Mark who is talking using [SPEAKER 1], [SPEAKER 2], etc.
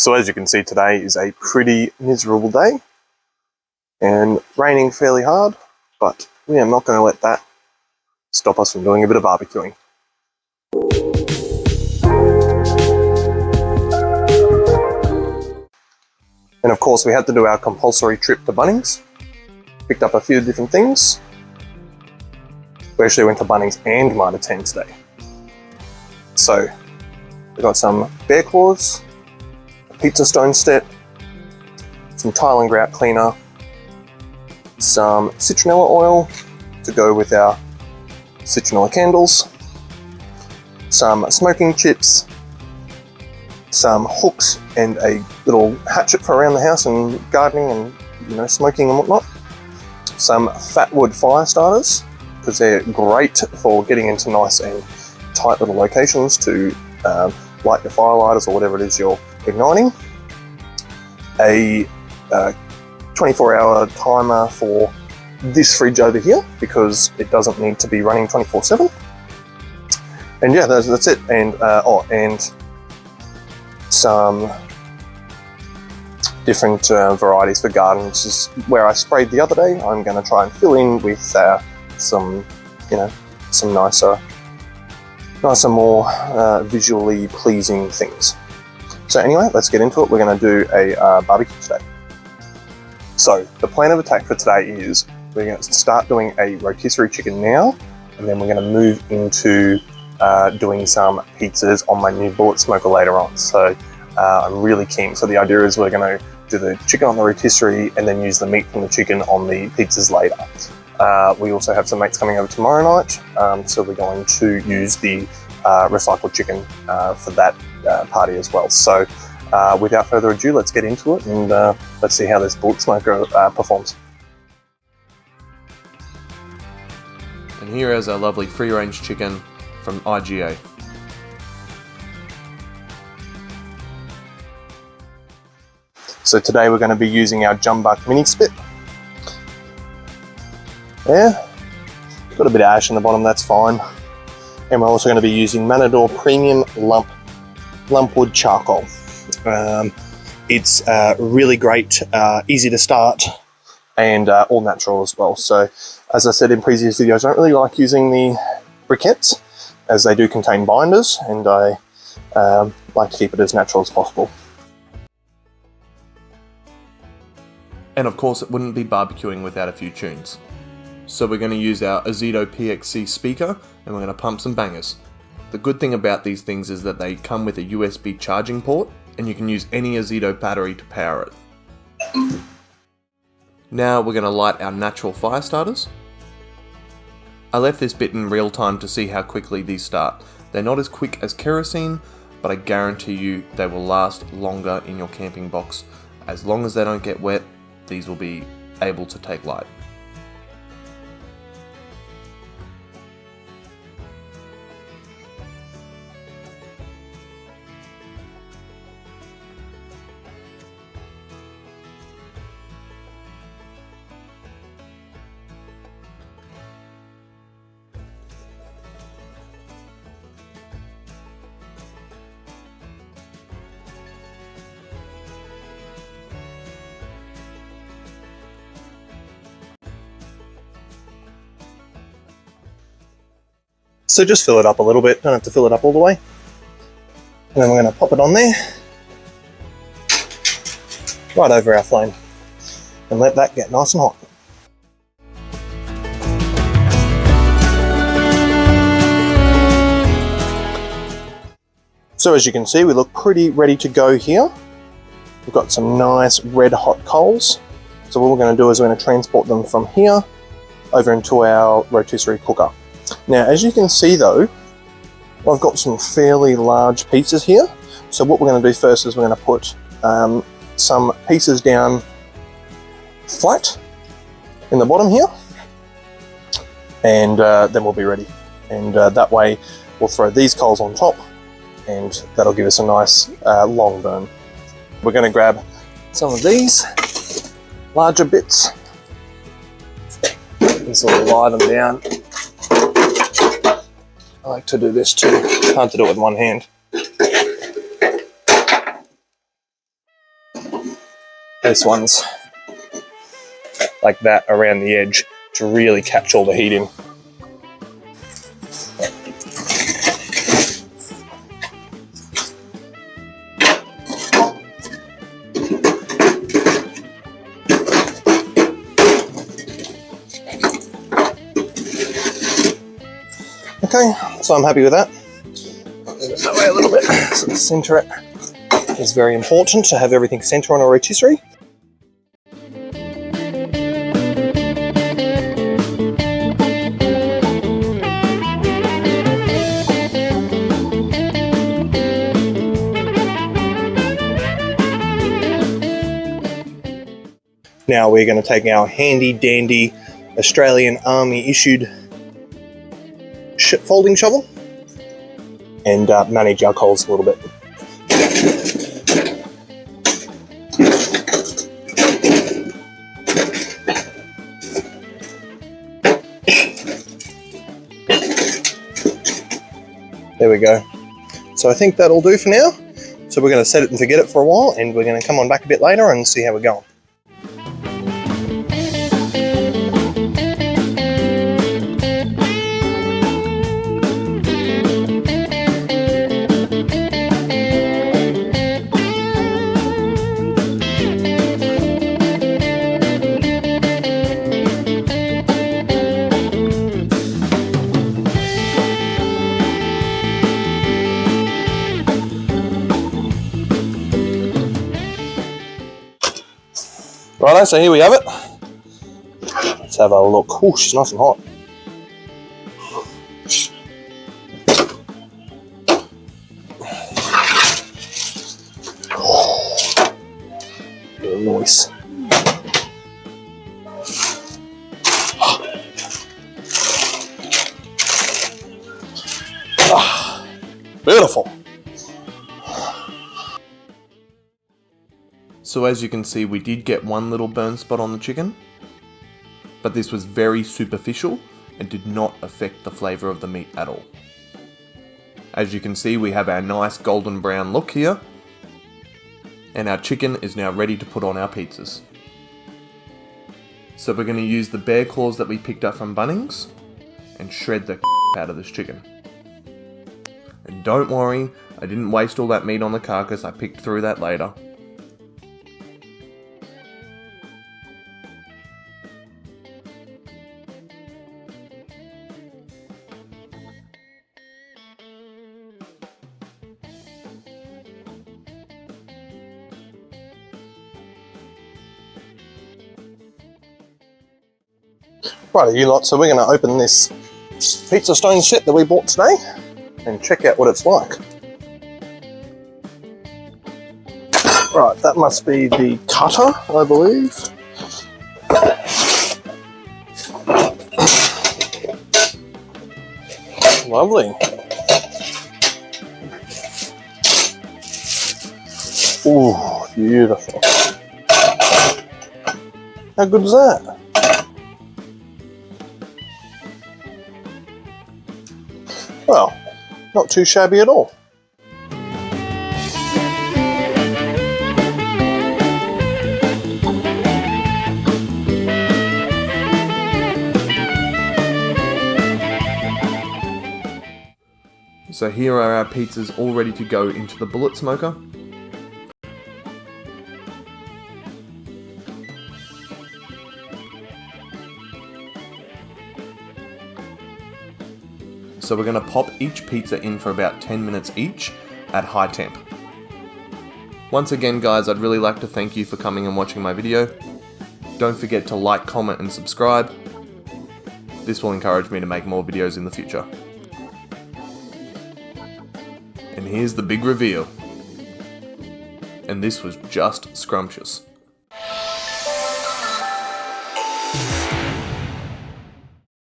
[SPEAKER 1] So as you can see, today is a pretty miserable day and raining fairly hard, but we are not going to let that stop us from doing a bit of barbecuing. And of course we had to do our compulsory trip to Bunnings. Picked up a few different things. We actually went to Bunnings and Mitre 10 today. So we got some bear claws, a pizza stone step, some tile and grout cleaner, some citronella oil to go with our citronella candles, some smoking chips, some hooks and a little hatchet for around the house and gardening and smoking and whatnot, some Fatwood fire starters because they're great for getting into nice and tight little locations to light your firelighters or whatever it is you're igniting, a 24-hour timer for this fridge over here because it doesn't need to be running 24/7, and yeah, that's it. And and some different varieties for garden. This is where I sprayed the other day. I'm going to try and fill in with some nicer, more visually pleasing things. So anyway, let's get into it. We're going to do a barbecue today. So the plan of attack for today is we're going to start doing a rotisserie chicken now, and then we're going to move into doing some pizzas on my new bullet smoker later on. So I'm really keen. So the idea is we're going to do the chicken on the rotisserie and then use the meat from the chicken on the pizzas later. We also have some mates coming over tomorrow night, so we're going to use the recycled chicken for that party as well. So without further ado, let's get into it and let's see how this bullet smoker performs.
[SPEAKER 2] And here is our lovely free-range chicken from IGA.
[SPEAKER 1] So today we're going to be using our Jumbuck mini spit. Yeah, got a bit of ash in the bottom, that's fine. And we're also going to be using Matador Premium Lumpwood Charcoal. It's really great, easy to start, and all natural as well. So as I said in previous videos, I don't really like using the briquettes as they do contain binders, and I like to keep it as natural as possible.
[SPEAKER 2] And of course it wouldn't be barbecuing without a few tunes. So we're going to use our Ozito PXC speaker and we're going to pump some bangers. The good thing about these things is that they come with a USB charging port and you can use any Ozito battery to power it. Now we're going to light our natural fire starters. I left this bit in real time to see how quickly these start. They're not as quick as kerosene, but I guarantee you they will last longer in your camping box. As long as they don't get wet, these will be able to take light.
[SPEAKER 1] So just fill it up a little bit, don't have to fill it up all the way. And then we're going to pop it on there, right over our flame, and let that get nice and hot. So as you can see, we look pretty ready to go here. We've got some nice red hot coals. So what we're going to do is we're going to transport them from here over into our rotisserie cooker. Now, as you can see though, I've got some fairly large pieces here. So what we're going to do first is we're going to put some pieces down flat in the bottom here, and then we'll be ready. And that way we'll throw these coals on top, and that'll give us a nice long burn. We're going to grab some of these larger bits and sort of lie them down. I like to do this too. Hard to do it with one hand. this one's like that around the edge to really catch all the heat in. Okay, so I'm happy with that. Move it that way a little bit. So the centre it is very important to have everything centre on a rotisserie. Now we're going to take our handy dandy Australian Army issued folding shovel and manage our coals a little bit. There we go. So I think that'll do for now. So we're going to set it and forget it for a while, and we're going to come on back a bit later and see how we're going. Righto, so here we have it. Let's have a look. Oh, she's nice and hot. Very nice. Beautiful.
[SPEAKER 2] So as you can see, we did get one little burn spot on the chicken, but this was very superficial and did not affect the flavour of the meat at all. As you can see, we have our nice golden brown look here, and our chicken is now ready to put on our pizzas. So we're going to use the bear claws that we picked up from Bunnings and shred the out of this chicken. And don't worry, I didn't waste all that meat on the carcass, I picked through that later.
[SPEAKER 1] Right, you lot, so we're going to open this pizza stone set that we bought today and check out what it's like. Right, that must be the cutter, I believe. Lovely. Ooh, beautiful. How good is that? Well, not too shabby at all.
[SPEAKER 2] So here are our pizzas all ready to go into the bullet smoker. So we're going to pop each pizza in for about 10 minutes each at high temp. Once again guys, I'd really like to thank you for coming and watching my video. Don't forget to like, comment and subscribe. This will encourage me to make more videos in the future. And here's the big reveal. And this was just scrumptious.